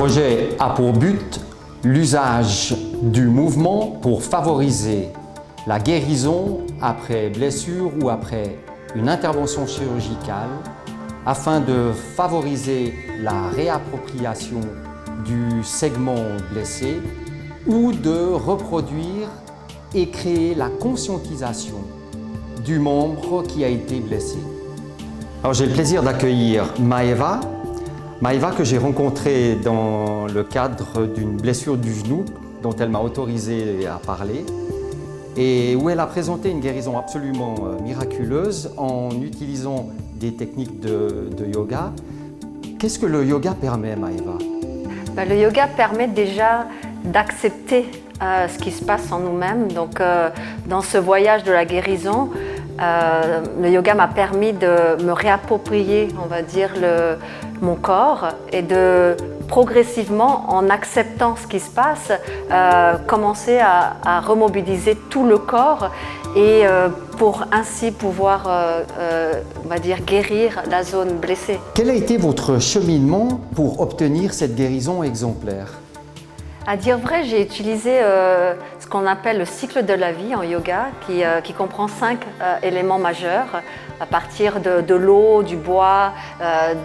projet a pour but l'usage du mouvement pour favoriser la guérison après blessure ou après une intervention chirurgicale afin de favoriser la réappropriation du segment blessé ou de reproduire et créer la conscientisation du membre qui a été blessé. Alors j'ai le plaisir d'accueillir Maeva. Maeva que j'ai rencontrée dans le cadre d'une blessure du genou dont elle m'a autorisé à parler et où elle a présenté une guérison absolument miraculeuse en utilisant des techniques de yoga. Qu'est-ce que le yoga permet, Maeva? Le yoga permet déjà d'accepter ce qui se passe en nous-mêmes. Donc, dans ce voyage de la guérison, le yoga m'a permis de me réapproprier, on va dire, mon corps et de progressivement, en acceptant ce qui se passe, commencer à remobiliser tout le corps et pour ainsi pouvoir, on va dire, guérir la zone blessée. Quel a été votre cheminement pour obtenir cette guérison exemplaire? À dire vrai, j'ai utilisé ce qu'on appelle le cycle de la vie en yoga, qui comprend 5 éléments majeurs, à partir de l'eau, du bois,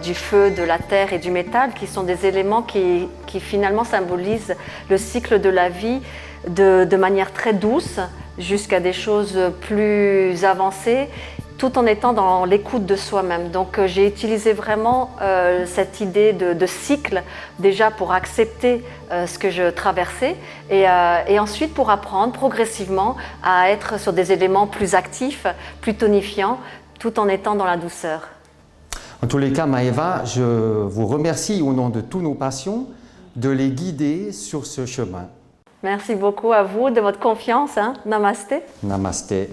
du feu, de la terre et du métal, qui sont des éléments qui finalement symbolisent le cycle de la vie de manière très douce, jusqu'à des choses plus avancées, tout en étant dans l'écoute de soi-même. Donc j'ai utilisé vraiment cette idée de cycle, déjà pour accepter ce que je traversais et ensuite pour apprendre progressivement à être sur des éléments plus actifs, plus tonifiants, tout en étant dans la douceur. En tous les cas, Maeva, je vous remercie au nom de tous nos patients de les guider sur ce chemin. Merci beaucoup à vous de votre confiance. Namasté. Namasté.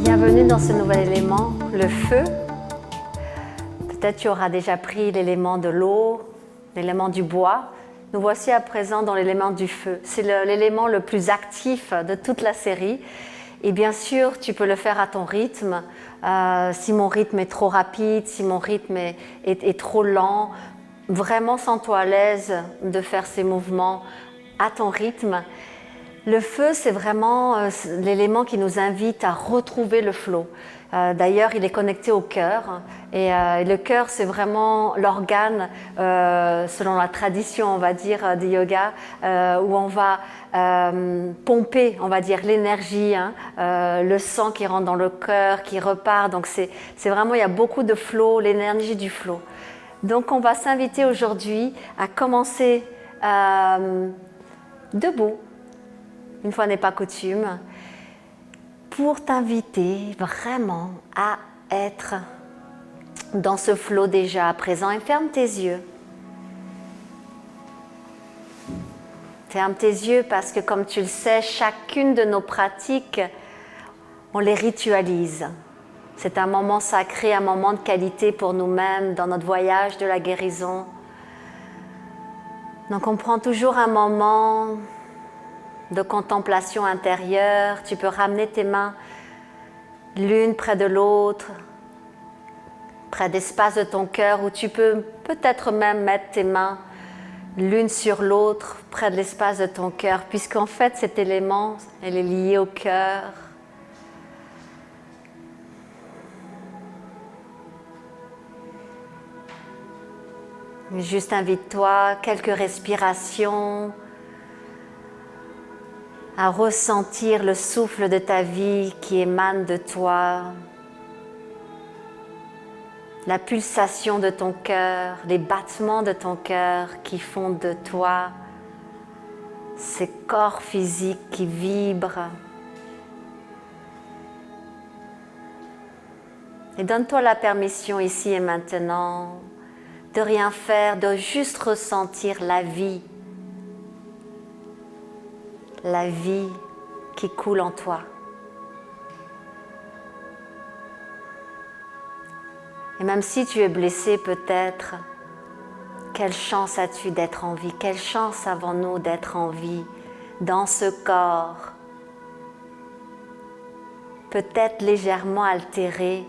Bienvenue dans ce nouvel élément, le feu. Peut-être tu auras déjà pris l'élément de l'eau, l'élément du bois. Nous voici à présent dans l'élément du feu. C'est l'élément le plus actif de toute la série. Et bien sûr, tu peux le faire à ton rythme. Si mon rythme est trop rapide, si mon rythme est trop lent, vraiment sens-toi à l'aise de faire ces mouvements à ton rythme. Le feu, c'est vraiment l'élément qui nous invite à retrouver le flow. D'ailleurs, il est connecté au cœur. Et le cœur, c'est vraiment l'organe, selon la tradition, on va dire, du yoga, où on va pomper, on va dire, l'énergie, le sang qui rentre dans le cœur, qui repart. Donc, c'est vraiment, il y a beaucoup de flow, l'énergie du flow. Donc, on va s'inviter aujourd'hui à commencer debout. Une fois n'est pas coutume, pour t'inviter vraiment à être dans ce flot déjà à présent. Et ferme tes yeux. Ferme tes yeux parce que, comme tu le sais, chacune de nos pratiques, on les ritualise. C'est un moment sacré, un moment de qualité pour nous-mêmes dans notre voyage de la guérison. Donc on prend toujours un moment de contemplation intérieure. Tu peux ramener tes mains l'une près de l'autre, près d'espace de ton cœur, où tu peux peut-être même mettre tes mains l'une sur l'autre, près de l'espace de ton cœur, puisqu'en fait cet élément, elle est liée au cœur. Juste invite-toi, quelques respirations, à ressentir le souffle de ta vie qui émane de toi, la pulsation de ton cœur, les battements de ton cœur qui font de toi ces corps physiques qui vibrent. Et donne-toi la permission ici et maintenant de rien faire, de juste ressentir la vie qui coule en toi. Et même si tu es blessé peut-être, quelle chance as-tu d'être en vie? Quelle chance avons-nous d'être en vie dans ce corps peut-être légèrement altéré,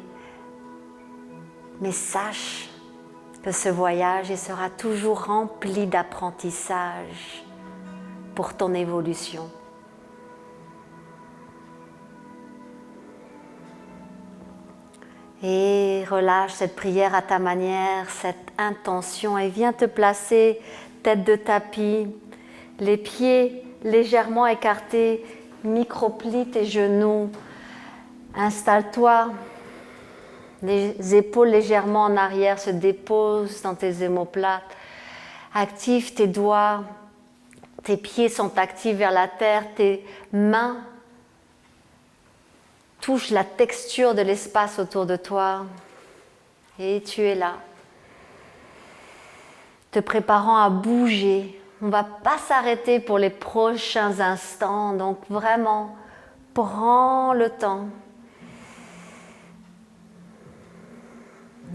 mais sache que ce voyage il sera toujours rempli d'apprentissage pour ton évolution. Et relâche cette prière à ta manière, cette intention, et viens te placer tête de tapis, les pieds légèrement écartés, micro-plie tes genoux, installe-toi, les épaules légèrement en arrière se déposent dans tes omoplates, active tes doigts, tes pieds sont actifs vers la terre, tes mains touchent la texture de l'espace autour de toi et tu es là, te préparant à bouger. On ne va pas s'arrêter pour les prochains instants, donc vraiment, prends le temps.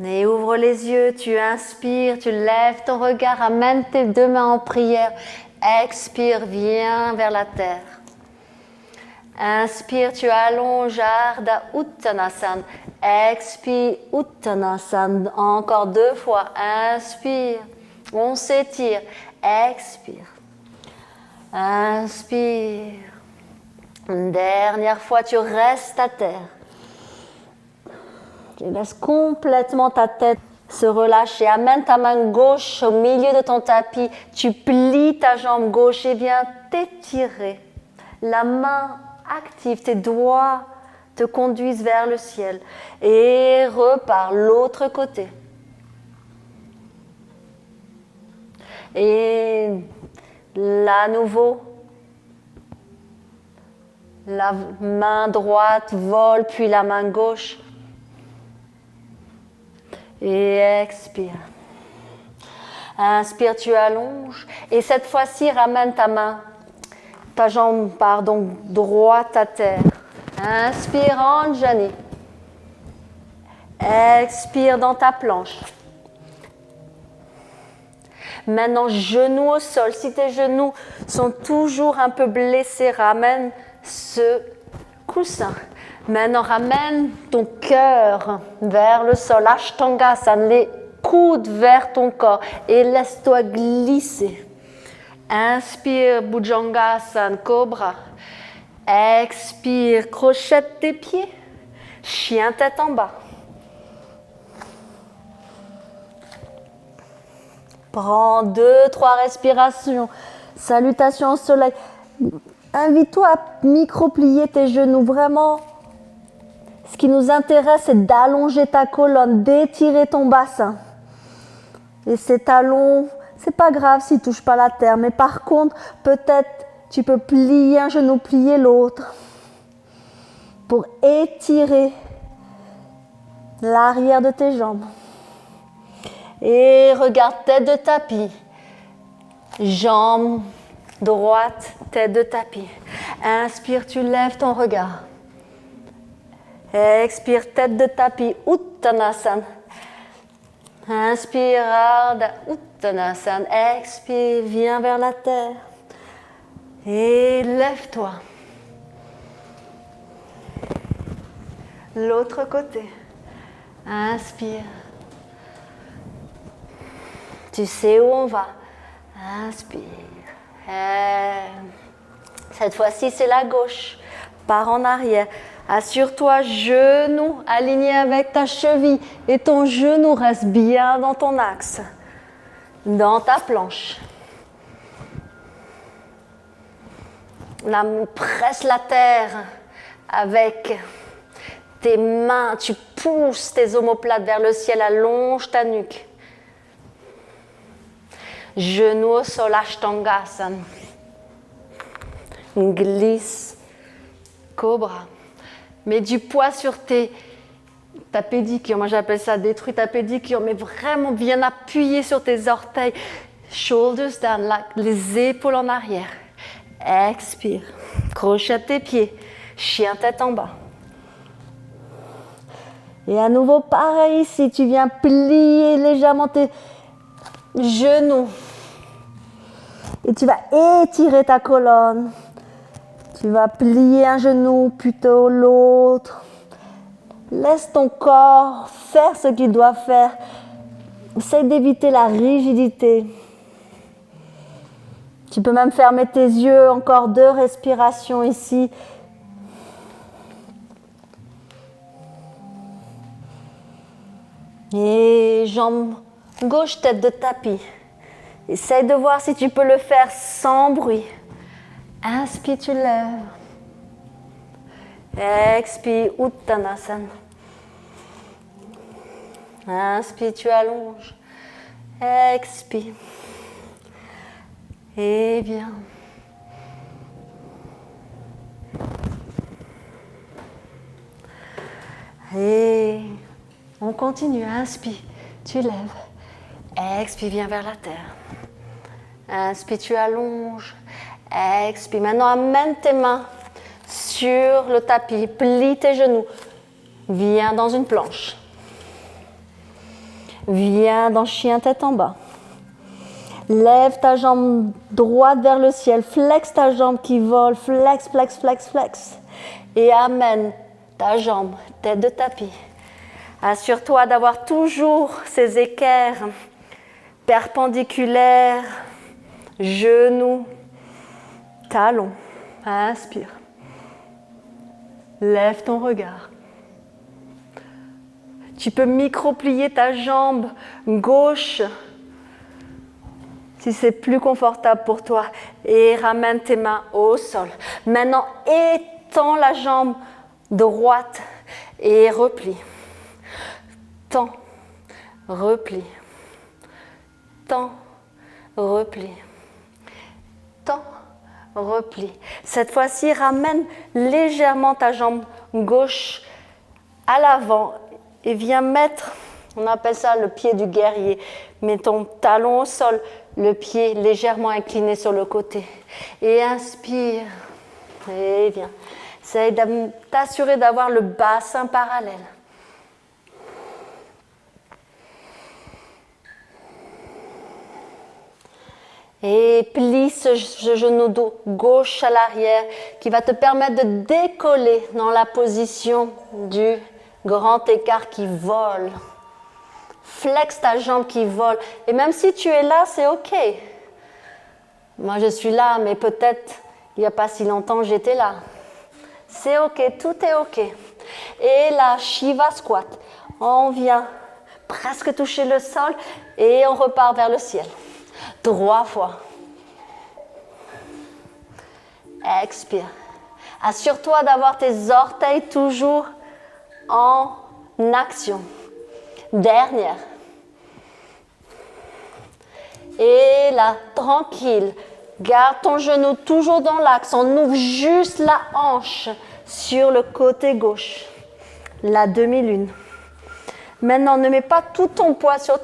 Et ouvre les yeux, tu inspires, tu lèves ton regard, amène tes deux mains en prière. Expire, viens vers la terre. Inspire, tu allonges Ardha Uttanasana. Expire, Uttanasana. Encore 2 fois. Inspire, on s'étire. Expire. Inspire. Une dernière fois, tu restes à terre. Tu laisses complètement ta tête se relâcher. Amène ta main gauche au milieu de ton tapis. Tu plies ta jambe gauche et viens t'étirer. La main active, tes doigts te conduisent vers le ciel. Et repars l'autre côté. Et là, à nouveau, la main droite vole, puis la main gauche. Et expire. Inspire, tu allonges. Et cette fois-ci, ramène ta jambe, droite à terre. Inspire, Anjani. Expire dans ta planche. Maintenant, genoux au sol. Si tes genoux sont toujours un peu blessés, ramène ce coussin. Maintenant, ramène ton cœur vers le sol. Ashtangasana, les coudes vers ton corps et laisse-toi glisser. Inspire, Bhujangasana, Cobra. Expire, crochette tes pieds. Chien tête en bas. Prends 2-3 respirations. Salutations au soleil. Invite-toi à micro-plier tes genoux. Vraiment, ce qui nous intéresse, c'est d'allonger ta colonne, d'étirer ton bassin. Et ces talons, c'est pas grave s'ils ne touchent pas la terre. Mais par contre, peut-être tu peux plier un genou, plier l'autre. Pour étirer l'arrière de tes jambes. Et regarde, tête de tapis. Jambe droite, tête de tapis. Inspire, tu lèves ton regard. Expire, tête de tapis, Uttanasana. Inspire, Ardha Uttanasana. Expire, viens vers la terre. Et lève-toi. L'autre côté. Inspire. Tu sais où on va. Inspire. Cette fois-ci, c'est la gauche. Pars en arrière. Assure-toi, genou aligné avec ta cheville. Et ton genou reste bien dans ton axe. Dans ta planche. Là, presse la terre avec tes mains. Tu pousses tes omoplates vers le ciel. Allonge ta nuque. Genou au sol, Ashtangasana. Glisse. Cobra. Mets du poids sur ta pédicure. Moi, j'appelle ça détruis ta pédicure. Mais vraiment bien appuyer sur tes orteils. Shoulders down, les épaules en arrière. Expire. Crochette tes pieds. Chien tête en bas. Et à nouveau, pareil ici. Tu viens plier légèrement tes genoux. Et tu vas étirer ta colonne. Tu vas plier un genou, plutôt l'autre. Laisse ton corps faire ce qu'il doit faire. Essaye d'éviter la rigidité. Tu peux même fermer tes yeux, encore 2 respirations ici. Et jambe gauche, tête de tapis. Essaye de voir si tu peux le faire sans bruit. Inspire, tu lèves. Expire, Uttanasana. Inspire, tu allonges. Expire. Et viens. Et on continue. Inspire, tu lèves. Expire, viens vers la terre. Inspire, tu allonges. Expire. Maintenant, amène tes mains sur le tapis. Plie tes genoux. Viens dans une planche. Viens dans chien tête en bas. Lève ta jambe droite vers le ciel. Flex ta jambe qui vole. Flex, flex, flex, flex. Et amène ta jambe tête de tapis. Assure-toi d'avoir toujours ces équerres perpendiculaires. Genoux, talons. Inspire. Lève ton regard. Tu peux micro-plier ta jambe gauche si c'est plus confortable pour toi. Et ramène tes mains au sol. Maintenant, étends la jambe droite et replie. Tends, replie. Tends, replie. Tends, replie. Cette fois-ci, ramène légèrement ta jambe gauche à l'avant et viens mettre, on appelle ça le pied du guerrier. Mets ton talon au sol, le pied légèrement incliné sur le côté. Et inspire. Et viens. Essaye de t'assurer d'avoir le bassin parallèle. Et plie ce genou gauche à l'arrière qui va te permettre de décoller dans la position du grand écart qui vole. Flex ta jambe qui vole. Et même si tu es là, c'est OK. Moi, je suis là, mais peut-être il n'y a pas si longtemps, j'étais là. C'est OK, tout est OK. Et la Shiva Squat. On vient presque toucher le sol et on repart vers le ciel. 3 fois. Expire. Assure-toi d'avoir tes orteils toujours en action. Dernière. Et là, tranquille. Garde ton genou toujours dans l'axe. On ouvre juste la hanche sur le côté gauche. La demi-lune. Maintenant, ne mets pas tout ton poids sur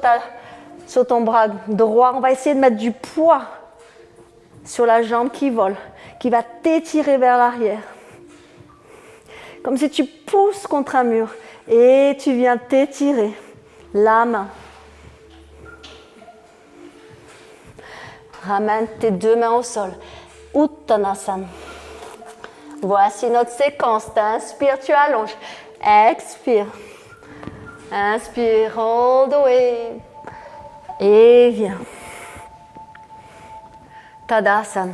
ton bras droit. On va essayer de mettre du poids sur la jambe qui vole, qui va t'étirer vers l'arrière. Comme si tu pousses contre un mur et tu viens t'étirer. La main. Ramène tes 2 mains au sol. Uttanasana. Voici notre séquence. Inspire, tu allonges. Expire. Inspire, all the way. Et viens. Tadasana.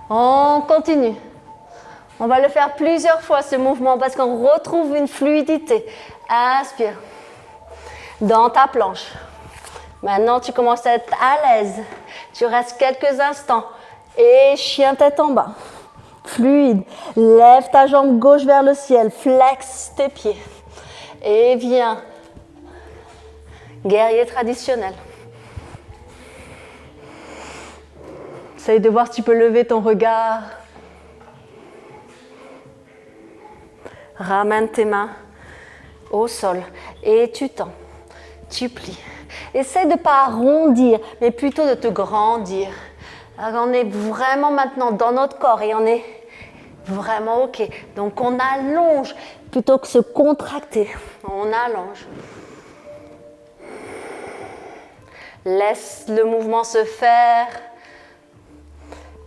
On continue. On va le faire plusieurs fois ce mouvement parce qu'on retrouve une fluidité. Inspire. Dans ta planche. Maintenant, tu commences à être à l'aise. Tu restes quelques instants. Et chien tête en bas. Fluide. Lève ta jambe gauche vers le ciel. Flex tes pieds. Et viens. Guerrier traditionnel. Essaye de voir si tu peux lever ton regard. Ramène tes mains au sol et tu tends, tu plies. Essaye de ne pas arrondir, mais plutôt de te grandir. Alors on est vraiment maintenant dans notre corps et on est vraiment OK. Donc on allonge plutôt que se contracter. On allonge. Laisse le mouvement se faire.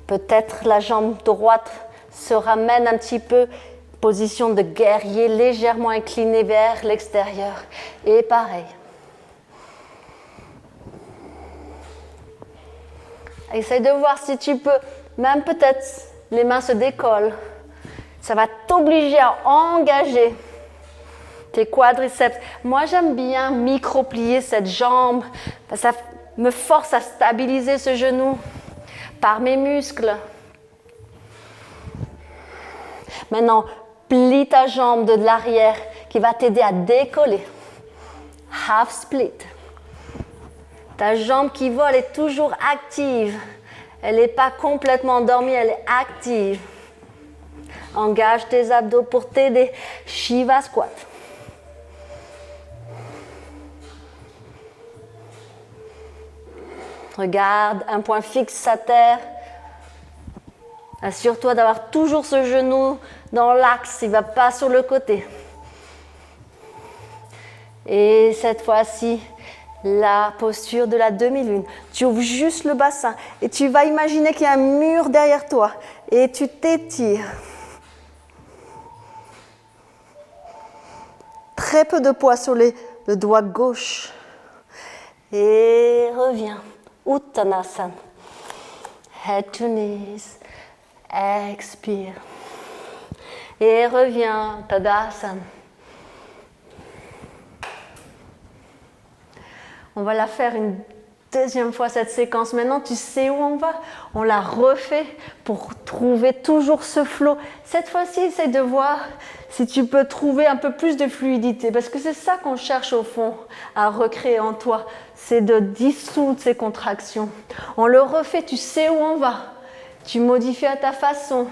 Peut-être la jambe droite se ramène un petit peu, position de guerrier légèrement incliné vers l'extérieur. Et pareil. Essaye de voir si tu peux, même peut-être les mains se décollent. Ça va t'obliger à engager tes quadriceps. Moi, j'aime bien micro-plier cette jambe. Ça me force à stabiliser ce genou par mes muscles. Maintenant, plie ta jambe de l'arrière qui va t'aider à décoller. Half split. Ta jambe qui vole est toujours active. Elle n'est pas complètement endormie, elle est active. Engage tes abdos pour t'aider. Shiva squat. Regarde un point fixe à terre. Assure-toi d'avoir toujours ce genou dans l'axe, il ne va pas sur le côté. Et cette fois-ci, la posture de la demi-lune. Tu ouvres juste le bassin et tu vas imaginer qu'il y a un mur derrière toi et tu t'étires. Très peu de poids sur le doigt gauche. Et reviens. Uttanasana. Head to knees. Expire. Et reviens. Tadasana. On va la faire une deuxième fois cette séquence. Maintenant, tu sais où on va. On la refait pour trouver toujours ce flow. Cette fois-ci, essaye de voir si tu peux trouver un peu plus de fluidité. Parce que c'est ça qu'on cherche au fond à recréer en toi. C'est de dissoudre ces contractions. On le refait, tu sais où on va. Tu modifies à ta façon.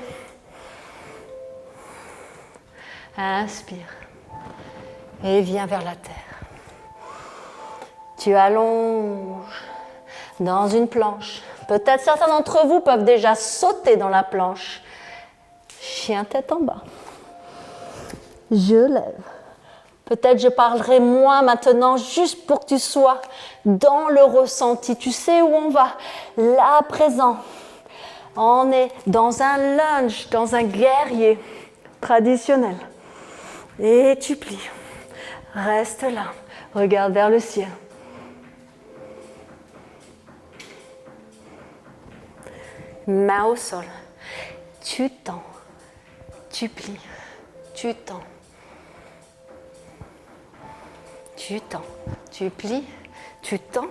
Inspire. Et viens vers la terre. Tu allonges dans une planche. Peut-être certains d'entre vous peuvent déjà sauter dans la planche. Chien tête en bas. Je lève. Peut-être je parlerai moins maintenant, juste pour que tu sois dans le ressenti. Tu sais où on va, là, présent. On est dans un lunge, dans un guerrier traditionnel. Et tu plies. Reste là. Regarde vers le ciel. Main au sol. Tu tends. Tu plies. Tu tends. Tu tends. Tu plies. Tu tends.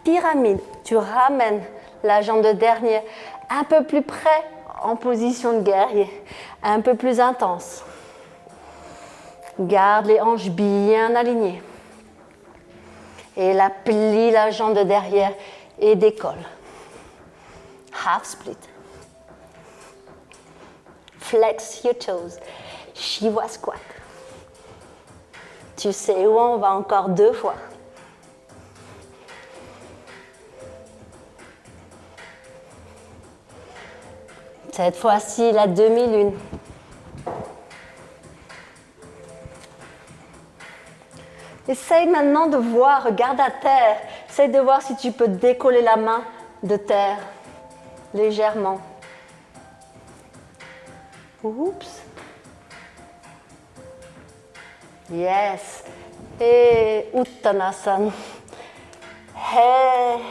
Pyramide. Tu ramènes la jambe de derrière un peu plus près en position de guerrier. Un peu plus intense. Garde les hanches bien alignées. Et là, plie la jambe de derrière et décolle. Half split. Flex your toes. Shiva squat. Tu sais où on va encore 2 fois. Cette fois-ci, la demi-lune. Essaye maintenant de voir, regarde à terre. Essaye de voir si tu peux décoller la main de terre. Légèrement. Oups. Yes. Et Uttanasana. Hey.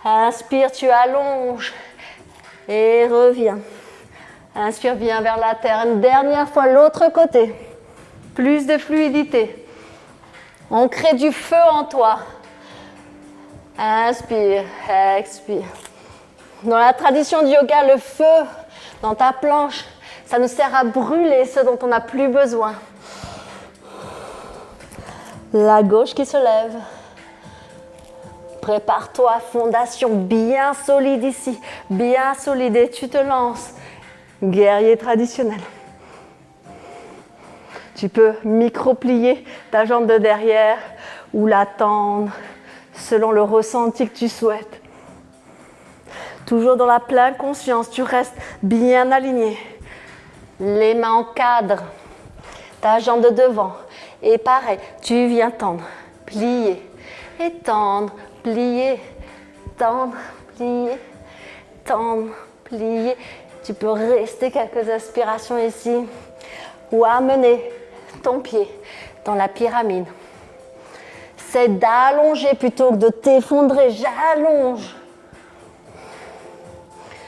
Inspire, tu allonges. Et reviens. Inspire, viens vers la terre. Une dernière fois, l'autre côté. Plus de fluidité. On crée du feu en toi. Inspire, expire. Dans la tradition du yoga, le feu dans ta planche, ça nous sert à brûler ce dont on n'a plus besoin. La gauche qui se lève. Prépare-toi, fondation bien solide ici, bien solide et tu te lances. Guerrier traditionnel. Tu peux micro-plier ta jambe de derrière ou la tendre selon le ressenti que tu souhaites. Toujours dans la pleine conscience, tu restes bien aligné. Les mains encadrent ta jambe de devant. Et pareil, tu viens tendre, plier et tendre, plier, tendre, plier, tendre, plier. Tu peux rester quelques inspirations ici ou amener ton pied dans la pyramide. C'est d'allonger plutôt que de t'effondrer. J'allonge.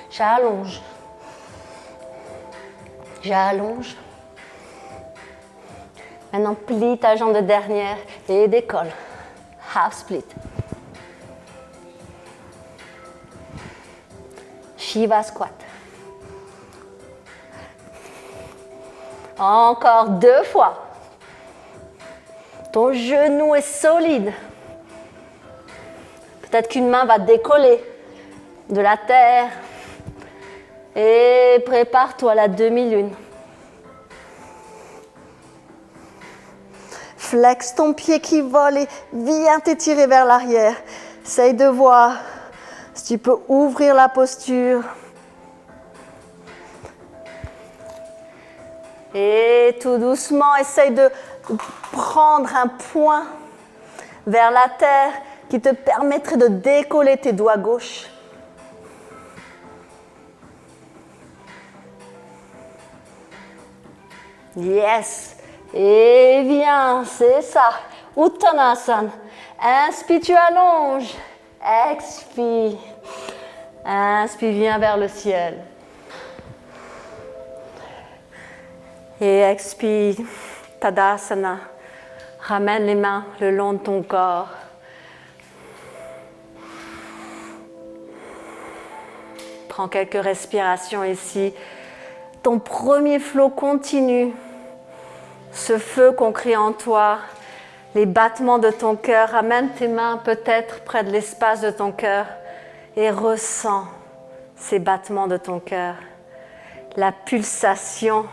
J'allonge. J'allonge. Maintenant, plie ta jambe de dernière et décolle. Half split. Shiva squat. Encore 2 fois. Ton genou est solide. Peut-être qu'une main va décoller de la terre. Et prépare-toi à la demi-lune. Flex ton pied qui vole et viens t'étirer vers l'arrière. Essaye de voir si tu peux ouvrir la posture. Et tout doucement, essaye de prendre un point vers la terre qui te permettrait de décoller tes doigts gauches. Yes! Et viens, c'est ça. Uttanasana. Inspire, tu allonges. Expire. Inspire, viens vers le ciel. Et expire, Tadasana. Ramène les mains le long de ton corps. Prends quelques respirations ici. Ton premier flot continue. Ce feu qu'on crée en toi, les battements de ton cœur. Ramène tes mains peut-être près de l'espace de ton cœur et ressens ces battements de ton cœur. La pulsation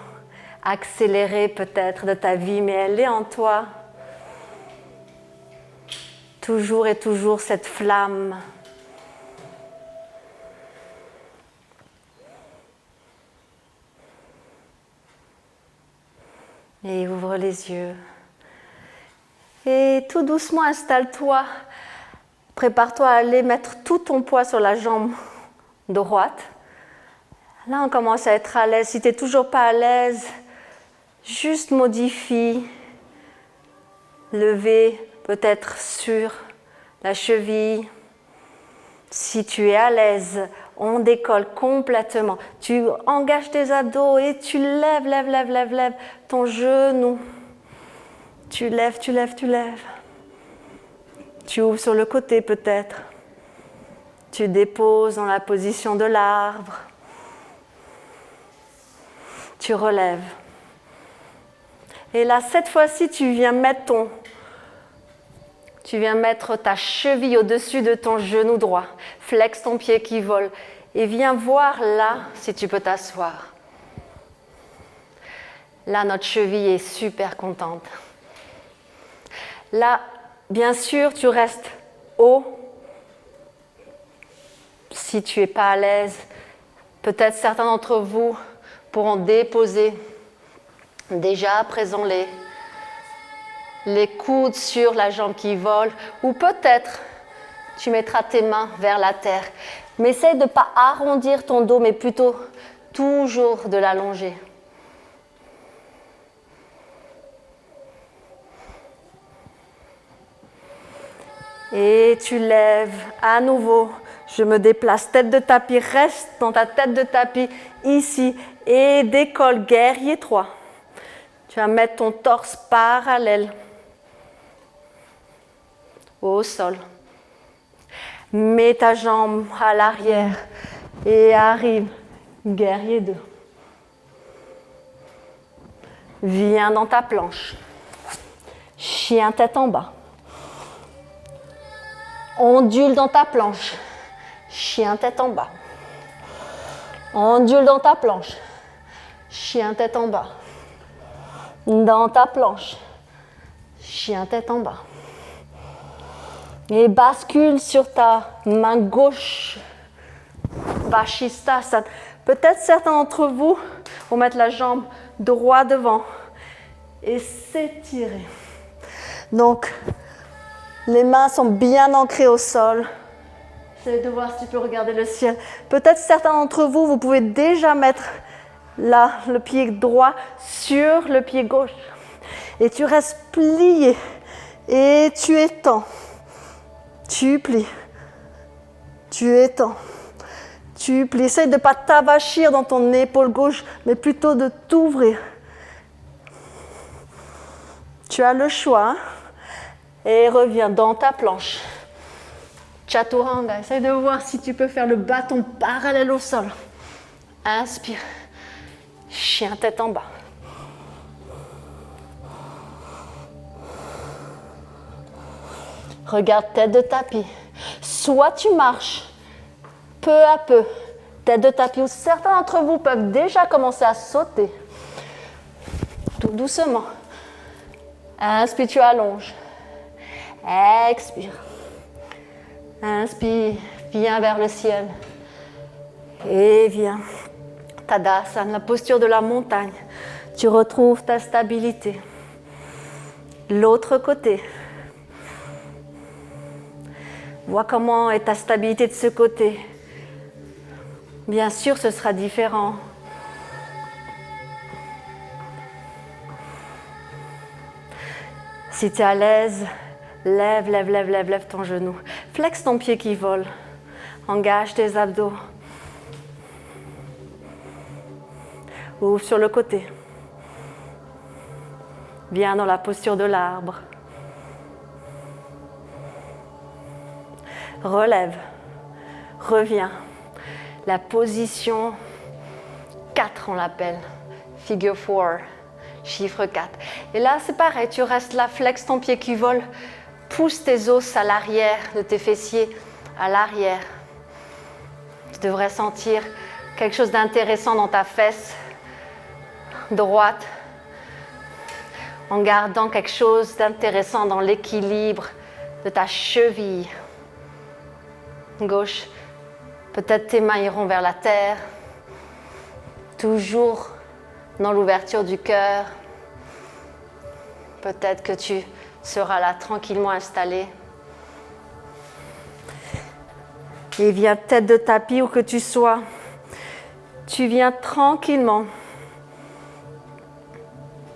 accélérée peut-être de ta vie, mais elle est en toi. Toujours et toujours cette flamme. Et ouvre les yeux. Et tout doucement, installe-toi. Prépare-toi à aller mettre tout ton poids sur la jambe droite. Là, on commence à être à l'aise. Si tu n'es toujours pas à l'aise, juste modifie. Lever peut-être sur la cheville. Si tu es à l'aise, on décolle complètement. Tu engages tes abdos et tu lèves ton genou. Tu lèves. Tu ouvres sur le côté peut-être. Tu déposes dans la position de l'arbre. Tu relèves. Et là, cette fois-ci, tu viens mettre ta cheville au-dessus de ton genou droit. Flex ton pied qui vole. Et viens voir là si tu peux t'asseoir. Là, notre cheville est super contente. Là, bien sûr, tu restes haut. Si tu n'es pas à l'aise, peut-être certains d'entre vous pourront déposer déjà à présent les coudes sur la jambe qui vole, ou peut-être tu mettras tes mains vers la terre. Mais essaie de ne pas arrondir ton dos, mais plutôt toujours de l'allonger. Et tu lèves à nouveau. Je me déplace, tête de tapis, reste dans ta tête de tapis ici et décolle, guerrier 3. Tu vas mettre ton torse parallèle au sol. Mets ta jambe à l'arrière et arrive, guerrier 2. Viens dans ta planche. Chien tête en bas. Ondule dans ta planche. Chien tête en bas. Ondule dans ta planche. Chien tête en bas. Dans ta planche. Chien tête en bas. Et bascule sur ta main gauche. Vashisthasana. Peut-être certains d'entre vous vont mettre la jambe droite devant et s'étirer. Donc, les mains sont bien ancrées au sol. Essaye de voir si tu peux regarder le ciel. Peut-être certains d'entre vous, vous pouvez déjà mettre là, le pied droit sur le pied gauche. Et tu restes plié. Et tu étends. Tu plies. Tu étends. Tu plies. Essaye de ne pas t'avachir dans ton épaule gauche, mais plutôt de t'ouvrir. Tu as le choix. Hein? Et reviens dans ta planche. Chaturanga. Essaye de voir si tu peux faire le bâton parallèle au sol. Inspire. Chien tête en bas. Regarde tête de tapis. Soit tu marches peu à peu, tête de tapis, où certains d'entre vous peuvent déjà commencer à sauter. Tout doucement. Inspire, tu allonges. Expire. Inspire, viens vers le ciel. Et viens. Tadasana, la posture de la montagne. Tu retrouves ta stabilité. L'autre côté. Vois comment est ta stabilité de ce côté. Bien sûr, ce sera différent. Si tu es à l'aise, lève ton genou. Flexe ton pied qui vole. Engage tes abdos. Ouvre sur le côté. Viens dans la posture de l'arbre. Relève. Reviens. La position 4, on l'appelle. Figure 4. Chiffre 4. Et là, c'est pareil. Tu restes là, flexe ton pied qui vole. Pousse tes os à l'arrière de tes fessiers, à l'arrière. Tu devrais sentir quelque chose d'intéressant dans ta fesse droite, en gardant quelque chose d'intéressant dans l'équilibre de ta cheville gauche. Peut-être tes mains iront vers la terre, toujours dans l'ouverture du cœur. Peut-être que tu seras là tranquillement installé. Et viens tête de tapis où que tu sois. Tu viens tranquillement.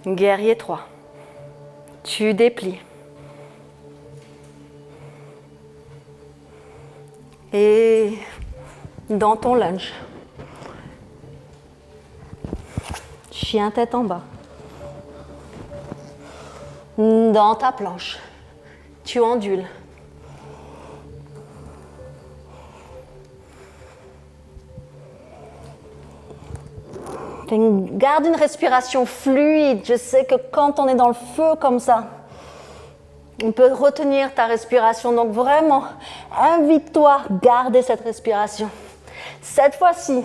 Guerrier 3. Tu déplies. Et dans ton lunge. Chien tête en bas. Dans ta planche. Tu ondules. Garde une respiration fluide. Je sais que quand on est dans le feu comme ça, on peut retenir ta respiration. Donc vraiment, invite-toi à garder cette respiration. Cette fois-ci,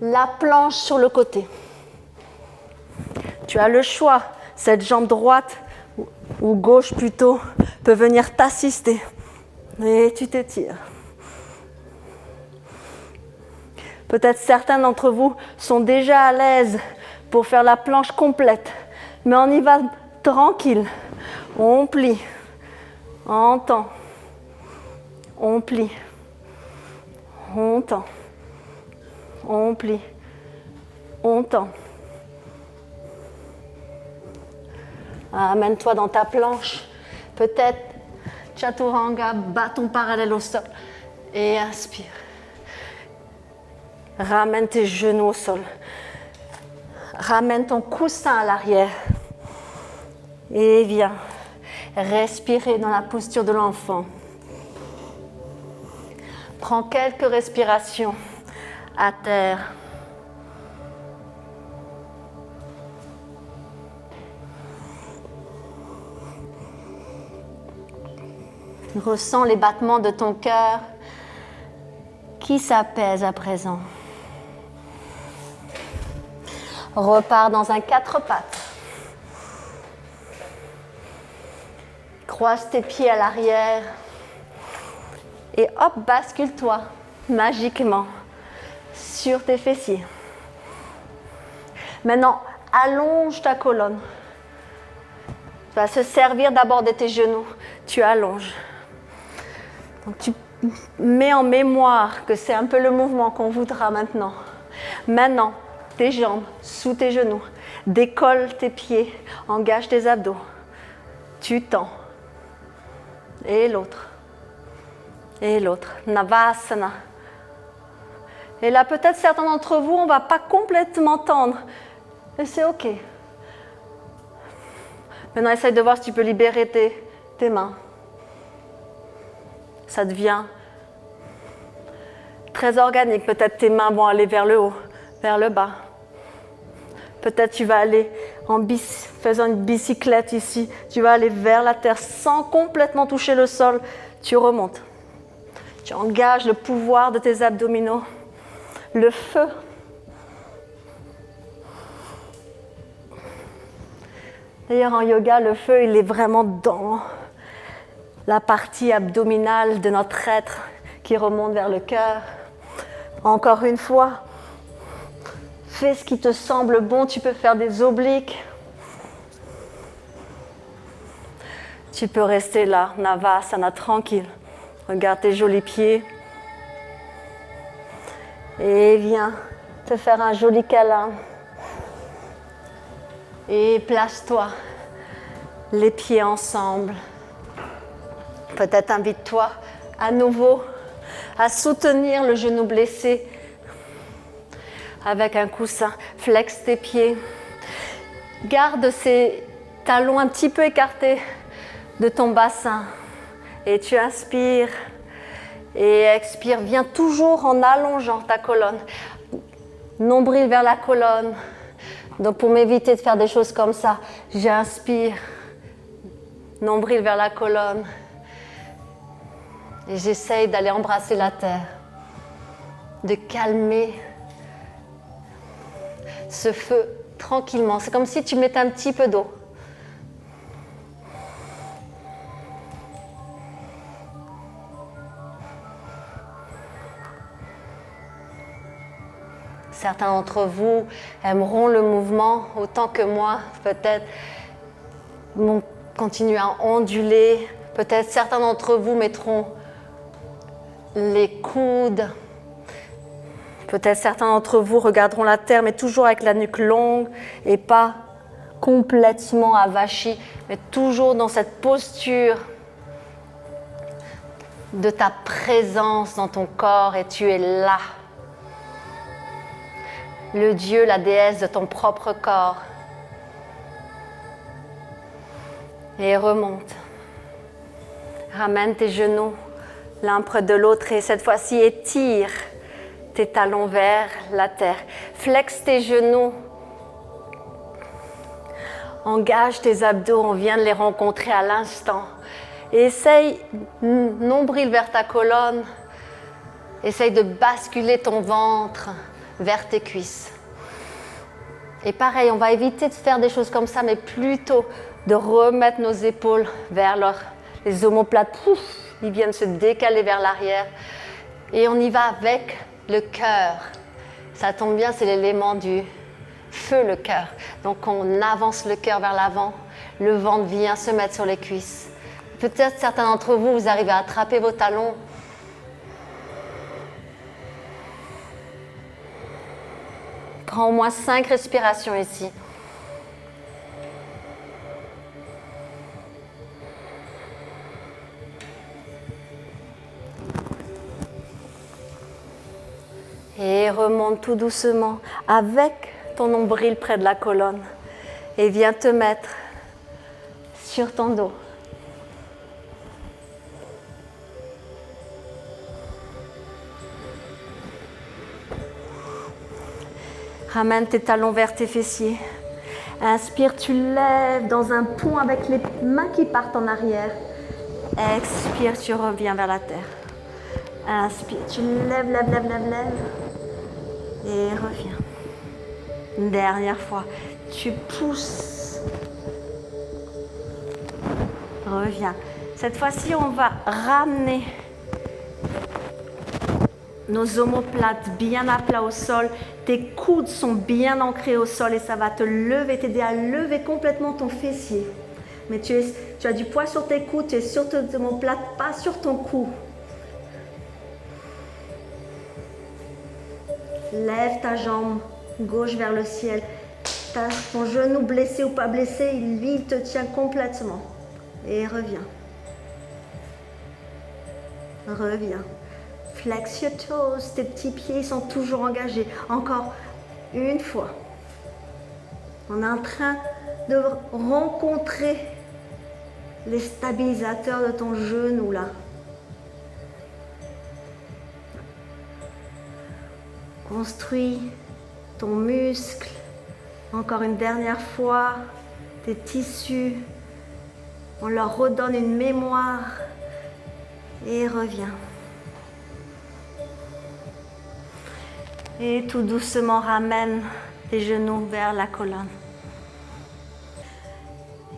la planche sur le côté. Tu as le choix. Cette jambe droite, ou gauche plutôt, peut venir t'assister. Et tu t'étires. Peut-être certains d'entre vous sont déjà à l'aise pour faire la planche complète. Mais on y va tranquille. On plie. On tend. On plie. On tend. On plie. On tend. Amène-toi dans ta planche. Peut-être Chaturanga, bâton parallèle au sol. Et inspire. Ramène tes genoux au sol. Ramène ton coussin à l'arrière. Et viens respirer dans la posture de l'enfant. Prends quelques respirations à terre. Ressens les battements de ton cœur qui s'apaisent à présent. Repars dans un 4 pattes. Croise tes pieds à l'arrière. Et hop, bascule-toi magiquement sur tes fessiers. Maintenant, allonge ta colonne. Tu vas se servir d'abord de tes genoux. Tu allonges. Donc, tu mets en mémoire que c'est un peu le mouvement qu'on voudra maintenant. Maintenant, tes jambes sous tes genoux. Décolle tes pieds, engage tes abdos. Tu tends. Et l'autre. Et l'autre. Navasana. Et là, peut-être certains d'entre vous, on ne va pas complètement tendre. Et c'est OK. Maintenant, essaye de voir si tu peux libérer tes mains. Ça devient très organique. Peut-être tes mains vont aller vers le haut, vers le bas. Peut-être tu vas aller faisant une bicyclette ici. Tu vas aller vers la terre sans complètement toucher le sol. Tu remontes. Tu engages le pouvoir de tes abdominaux. Le feu. D'ailleurs, en yoga, le feu, il est vraiment dans la partie abdominale de notre être qui remonte vers le cœur. Encore une fois, fais ce qui te semble bon. Tu peux faire des obliques. Tu peux rester là, Navasana, tranquille. Regarde tes jolis pieds. Et viens te faire un joli câlin. Et place-toi, les pieds ensemble. Peut-être invite-toi à nouveau à soutenir le genou blessé avec un coussin. Flexe tes pieds. Garde ces talons un petit peu écartés de ton bassin. Et tu inspires et expires. Viens toujours en allongeant ta colonne. Nombril vers la colonne. Donc pour m'éviter de faire des choses comme ça, j'inspire, nombril vers la colonne et j'essaye d'aller embrasser la terre, de calmer ce feu tranquillement. C'est comme si tu mettais un petit peu d'eau. Certains d'entre vous aimeront le mouvement autant que moi, peut-être vont continuer à onduler. Peut-être certains d'entre vous mettront les coudes. Peut-être certains d'entre vous regarderont la terre, mais toujours avec la nuque longue et pas complètement avachie, mais toujours dans cette posture de ta présence dans ton corps et tu es là. Le Dieu, la déesse de ton propre corps. Et remonte. Ramène tes genoux l'un près de l'autre et cette fois-ci étire tes talons vers la terre. Flexe tes genoux. Engage tes abdos, on vient de les rencontrer à l'instant. Et essaye, nombril vers ta colonne. Essaye de basculer ton ventre vers tes cuisses. Et pareil, on va éviter de faire des choses comme ça, mais plutôt de remettre nos épaules vers les omoplates. Pouf, ils viennent se décaler vers l'arrière. Et on y va avec le cœur. Ça tombe bien, c'est l'élément du feu, le cœur. Donc on avance le cœur vers l'avant. Le ventre vient se mettre sur les cuisses. Peut-être certains d'entre vous, vous arrivez à attraper vos talons. Prends au moins 5 respirations ici. Et remonte tout doucement avec ton nombril près de la colonne. Et viens te mettre sur ton dos. Ramène tes talons vers tes fessiers. Inspire, tu lèves dans un pont avec les mains qui partent en arrière. Expire, tu reviens vers la terre. Inspire, tu lèves, lève, lève, lève, lève. Et reviens. Une dernière fois. Tu pousses. Reviens. Cette fois-ci, on va ramener nos omoplates bien à plat au sol. Tes coudes sont bien ancrés au sol et ça va te lever, t'aider à lever complètement ton fessier. Mais tu as du poids sur tes coudes, tu es sur tes omoplates, pas sur ton cou. Lève ta jambe gauche vers le ciel. Ton genou blessé ou pas blessé, lui, il te tient complètement. Et reviens. Reviens. Flex your toes. Tes petits pieds sont toujours engagés. Encore une fois. On est en train de rencontrer les stabilisateurs de ton genou là. Construis ton muscle. Encore une dernière fois, tes tissus. On leur redonne une mémoire. Et reviens. Et tout doucement ramène tes genoux vers la colonne.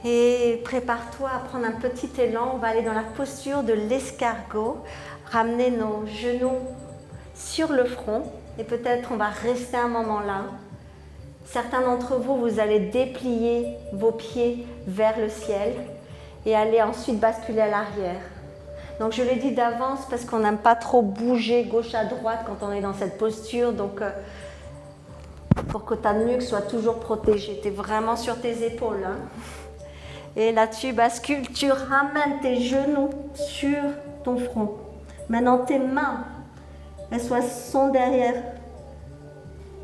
Et prépare-toi à prendre un petit élan. On va aller dans la posture de l'escargot. Ramener nos genoux sur le front. Et peut-être on va rester un moment là. Certains d'entre vous, vous allez déplier vos pieds vers le ciel et aller ensuite basculer à l'arrière. Donc je l'ai dit d'avance parce qu'on n'aime pas trop bouger gauche à droite quand on est dans cette posture. Donc pour que ta nuque soit toujours protégée. Tu es vraiment sur tes épaules. Hein. Et là tu bascules, tu ramènes tes genoux sur ton front. Maintenant tes mains, elles sont derrière,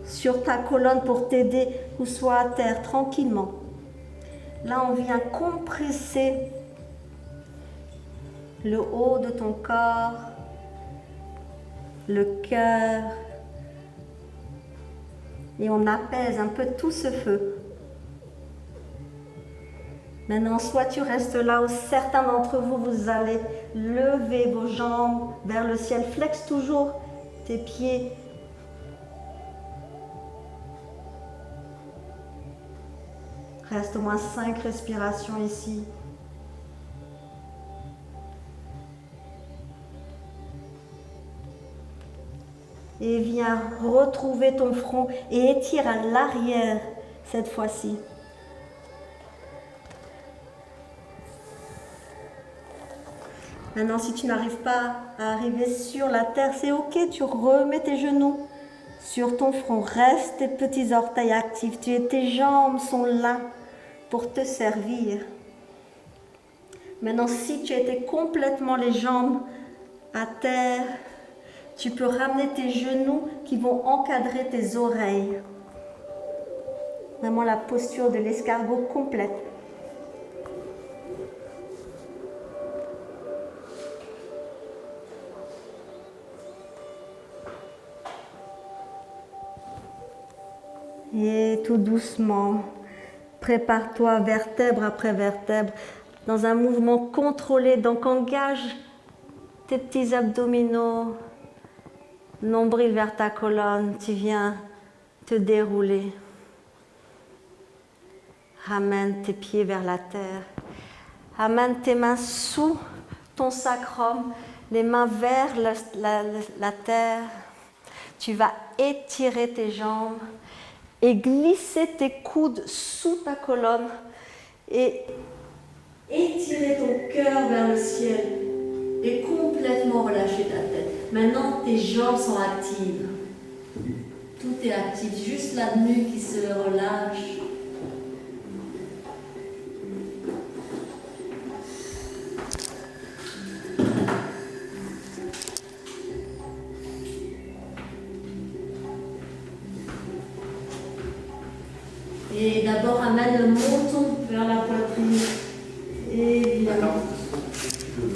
sur ta colonne pour t'aider ou soit à terre tranquillement. Là on vient compresser le haut de ton corps, le cœur, et on apaise un peu tout ce feu. Maintenant, soit tu restes là, ou certains d'entre vous, vous allez lever vos jambes vers le ciel. Flexe toujours tes pieds. Reste au moins 5 respirations ici. Et viens retrouver ton front et étire à l'arrière cette fois-ci. Maintenant, si tu n'arrives pas à arriver sur la terre, c'est ok, tu remets tes genoux sur ton front. Reste tes petits orteils actifs. Tes jambes sont là pour te servir. Maintenant, si tu étais complètement les jambes à terre, tu peux ramener tes genoux qui vont encadrer tes oreilles. Vraiment la posture de l'escargot complète. Et tout doucement, prépare-toi vertèbre après vertèbre dans un mouvement contrôlé. Donc engage tes petits abdominaux, nombril vers ta colonne, tu viens te dérouler. Ramène tes pieds vers la terre. Amène tes mains sous ton sacrum, les mains vers la terre. Tu vas étirer tes jambes et glisser tes coudes sous ta colonne et étirer ton cœur vers le ciel et complètement relâcher ta tête. Maintenant, tes jambes sont actives. Tout est actif, juste la nuque qui se relâche. Et d'abord, amène le menton vers la poitrine. Et bien,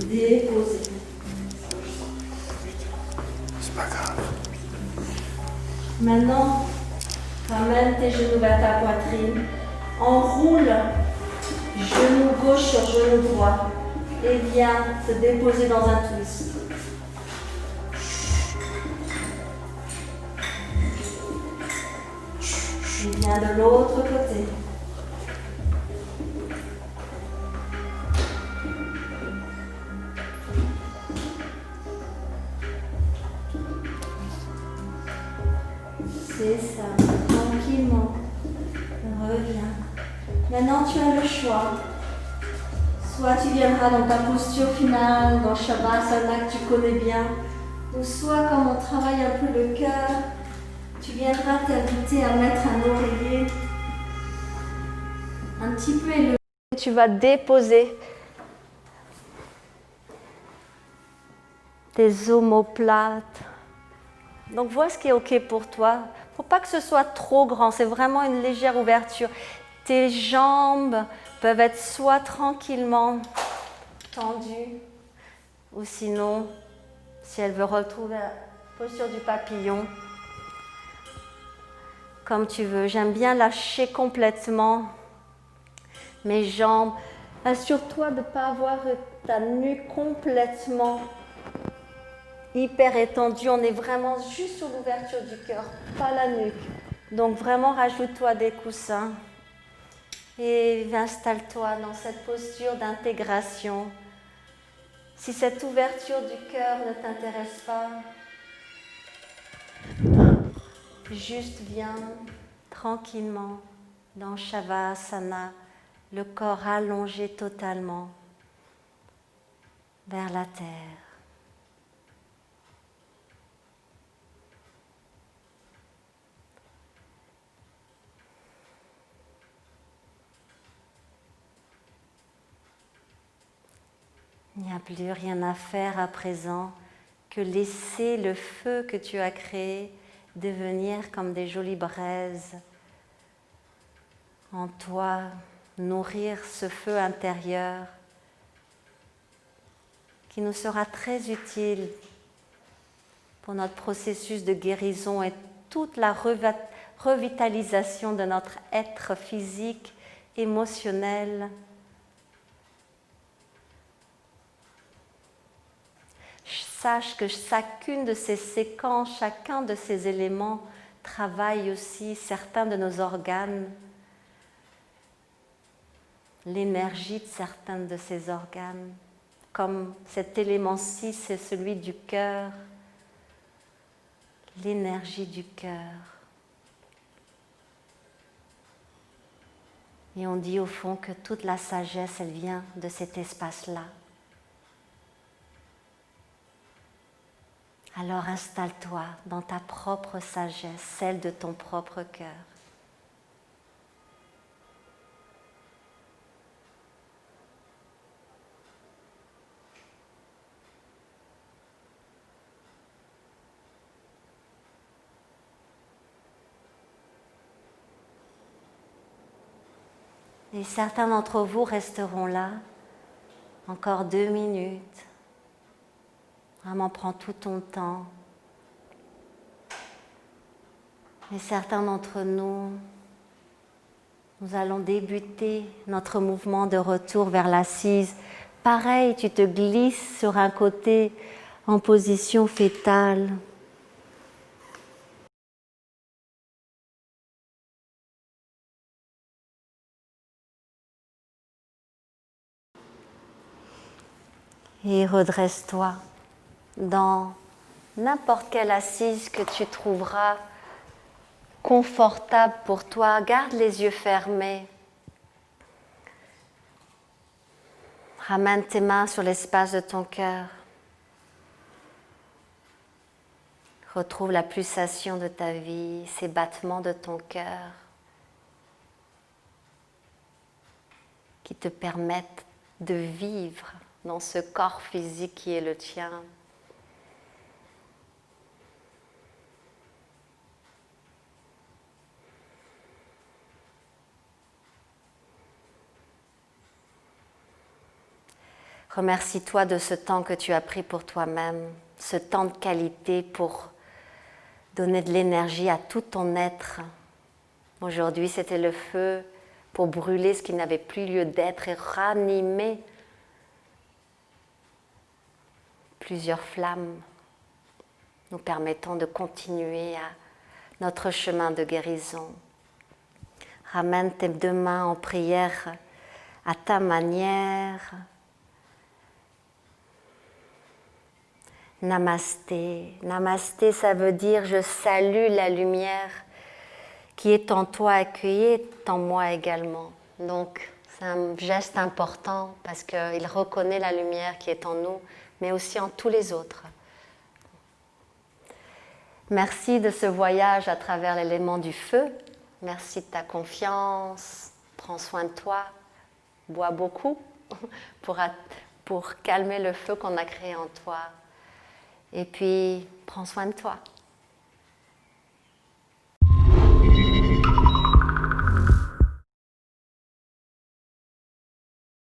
déposer. C'est pas grave. Maintenant, ramène tes genoux vers ta poitrine. Enroule genou gauche sur genou droit. Et viens te déposer dans un twist. Et viens de l'autre côté. C'est ça, tranquillement. Reviens. Maintenant, tu as le choix. Soit tu viendras dans ta posture finale, dans Shavasana que tu connais bien, ou soit comme on travaille un peu le cœur, Tu viendras t'inviter à mettre un oreiller un petit peu élevé. Tu vas déposer tes omoplates. Donc vois ce qui est OK pour toi. Il ne faut pas que ce soit trop grand, c'est vraiment une légère ouverture. Tes jambes peuvent être soit tranquillement tendues, ou sinon, si elle veut retrouver la posture du papillon, comme tu veux. J'aime bien lâcher complètement mes jambes. Assure-toi de ne pas avoir ta nuque complètement hyper étendue. On est vraiment juste sur l'ouverture du cœur, pas la nuque. Donc vraiment, rajoute-toi des coussins et installe-toi dans cette posture d'intégration. Si cette ouverture du cœur ne t'intéresse pas, juste viens tranquillement dans Shavasana, le corps allongé totalement vers la terre. Il n'y a plus rien à faire à présent que laisser le feu que tu as créé devenir comme des jolies braises en toi, nourrir ce feu intérieur qui nous sera très utile pour notre processus de guérison et toute la revitalisation de notre être physique, émotionnel. Sache que chacune de ces séquences, chacun de ces éléments travaille aussi certains de nos organes, l'énergie de certains de ces organes, comme cet élément-ci, c'est celui du cœur, l'énergie du cœur. Et on dit au fond que toute la sagesse, elle vient de cet espace-là. Alors installe-toi dans ta propre sagesse, celle de ton propre cœur. Et certains d'entre vous resteront là encore 2 minutes. Vraiment, prends tout ton temps. Et certains d'entre nous, nous allons débuter notre mouvement de retour vers l'assise. Pareil, tu te glisses sur un côté en position fétale. Et redresse-toi dans n'importe quelle assise que tu trouveras confortable pour toi. Garde les yeux fermés. Ramène tes mains sur l'espace de ton cœur. Retrouve la pulsation de ta vie, ces battements de ton cœur qui te permettent de vivre dans ce corps physique qui est le tien. Remercie-toi de ce temps que tu as pris pour toi-même, ce temps de qualité pour donner de l'énergie à tout ton être. Aujourd'hui, c'était le feu pour brûler ce qui n'avait plus lieu d'être et ranimer plusieurs flammes, nous permettant de continuer à notre chemin de guérison. Ramène tes 2 mains en prière à ta manière. Namasté. Namasté, ça veut dire je salue la lumière qui est en toi accueillie, est en moi également. Donc c'est un geste important parce qu'il reconnaît la lumière qui est en nous, mais aussi en tous les autres. Merci de ce voyage à travers l'élément du feu. Merci de ta confiance. Prends soin de toi. Bois beaucoup pour calmer le feu qu'on a créé en toi. Et puis, prends soin de toi.